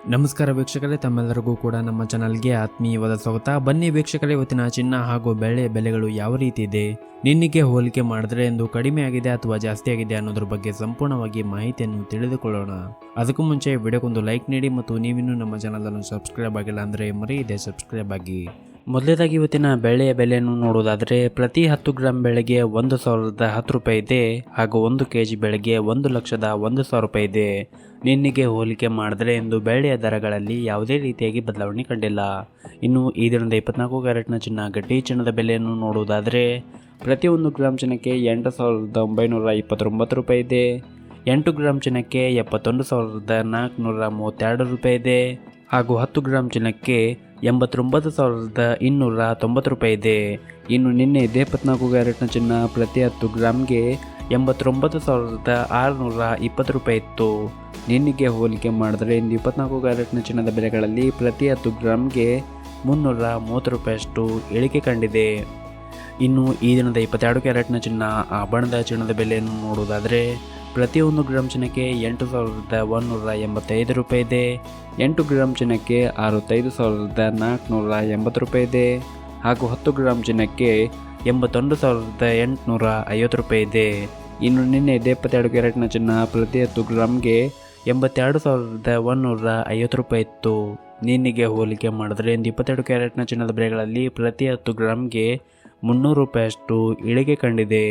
ನಮಸ್ಕಾರ ವೀಕ್ಷಕರೇ, ತಮ್ಮೆಲ್ಲರಿಗೂ ಕೂಡ ನಮ್ಮ ಚಾನಲ್ಗೆ ಆತ್ಮೀಯವಾದ ಸ್ವಾಗತ. ಬನ್ನಿ ವೀಕ್ಷಕರೇ, ಇವತ್ತಿನ ಚಿನ್ನ ಹಾಗೂ ಬೆಳ್ಳಿ ಬೆಲೆಗಳು ಯಾವ ರೀತಿ ಇದೆ, ನಿನ್ನೆಗೆ ಹೋಲಿಕೆ ಮಾಡಿದ್ರೆ ಎಂದು ಕಡಿಮೆ ಆಗಿದೆ ಅಥವಾ ಜಾಸ್ತಿ ಆಗಿದೆ ಅನ್ನೋದ್ರ ಬಗ್ಗೆ ಸಂಪೂರ್ಣವಾಗಿ ಮಾಹಿತಿಯನ್ನು ತಿಳಿದುಕೊಳ್ಳೋಣ. ಅದಕ್ಕೂ ಮುಂಚೆ ವಿಡಿಯೋಗೊಂದು ಲೈಕ್ ನೀಡಿ ಮತ್ತು ನೀವಿನ್ನೂ ನಮ್ಮ ಚಾನಲ್ ಅನ್ನು ಸಬ್ಸ್ಕ್ರೈಬ್ ಆಗಿಲ್ಲ ಅಂದರೆ ಮರೆಯದೆ ಸಬ್ಸ್ಕ್ರೈಬ್ ಆಗಿ. ಮೊದಲೇದಾಗಿ ಇವತ್ತಿನ ಬೆಳ್ಳಿಯ ಬೆಲೆಯನ್ನು ನೋಡುವುದಾದರೆ ಪ್ರತಿ 10 ಗ್ರಾಂ ಬೆಳೆಗೆ 1,010 ರೂಪಾಯಿ ಇದೆ ಹಾಗೂ 1 kg ಬೆಳೆಗೆ 1,01,000 ರೂಪಾಯಿ ಇದೆ. ನಿನ್ನೆಗೆ ಹೋಲಿಕೆ ಮಾಡಿದ್ರೆ ಎಂದು ಬೆಳ್ಳಿಯ ದರಗಳಲ್ಲಿ ಯಾವುದೇ ರೀತಿಯಾಗಿ ಬದಲಾವಣೆ ಕಂಡಿಲ್ಲ. ಇನ್ನು ಈ ದಿನದ 24 ಕ್ಯಾರೆಟ್ನ ಚಿನ್ನ ಗಟ್ಟಿ ಚಿನ್ನದ ಬೆಲೆಯನ್ನು ನೋಡುವುದಾದರೆ ಪ್ರತಿ 1 ಗ್ರಾಂ ಚಿನ್ನಕ್ಕೆ 8,929 ರೂಪಾಯಿ ಇದೆ. 8 ಗ್ರಾಂ ಚಿನ್ನಕ್ಕೆ 71,432 ರೂಪಾಯಿ ಇದೆ ಹಾಗೂ 10 ಗ್ರಾಂ ಚಿನ್ನಕ್ಕೆ 89,290 ರೂಪಾಯಿ ಇದೆ. ಇನ್ನು ನಿನ್ನೆ 24 ಕ್ಯಾರೆಟ್ನ ಚಿನ್ನ ಪ್ರತಿ 10 ಗ್ರಾಮ್ಗೆ 89,620 ರೂಪಾಯಿ ಇತ್ತು. ನಿನ್ನೆಗೆ ಹೋಲಿಕೆ ಮಾಡಿದ್ರೆ ಇಂದು 24 ಕ್ಯಾರೆಟ್ನ ಚಿನ್ನದ ಬೆಲೆಗಳಲ್ಲಿ ಪ್ರತಿ 10 ಗ್ರಾಮ್ಗೆ 330 ರೂಪಾಯಿಯಷ್ಟು ಇಳಿಕೆ ಕಂಡಿದೆ. ಇನ್ನು ಈ ದಿನದ 22 ಕ್ಯಾರೆಟ್ನ ಚಿನ್ನ ಆಭರಣದ ಚಿನ್ನದ ಬೆಲೆಯನ್ನು ನೋಡುವುದಾದರೆ ಪ್ರತಿ 1 ಗ್ರಾಂ ಚಿನ್ನಕ್ಕೆ 8,185 ರೂಪಾಯಿ ಇದೆ. 8 ಗ್ರಾಂ ಚಿನ್ನಕ್ಕೆ 65,480 ರೂಪಾಯಿ ಇದೆ ಹಾಗೂ 10 ಗ್ರಾಂ ಚಿನ್ನಕ್ಕೆ 81,850 ರೂಪಾಯಿ ಇದೆ. ಇನ್ನು ನಿನ್ನೆ 22 ಕ್ಯಾರೆಟ್ನ ಚಿನ್ನ ಪ್ರತಿ 10 ಗ್ರಾಮ್ಗೆ 82,150 ರೂಪಾಯಿ ಇತ್ತು. ನಿನ್ನೆಗೆ ಹೋಲಿಕೆ ಮಾಡಿದ್ರೆ ಇಂದು 22 ಕ್ಯಾರೆಟ್ನ ಚಿನ್ನದ ಬೆಲೆಗಳಲ್ಲಿ ಪ್ರತಿ 10 ಗ್ರಾಮ್ಗೆ 300 ರೂಪಾಯಿಯಷ್ಟು ಇಳಿಕೆ ಕಂಡಿದೆ.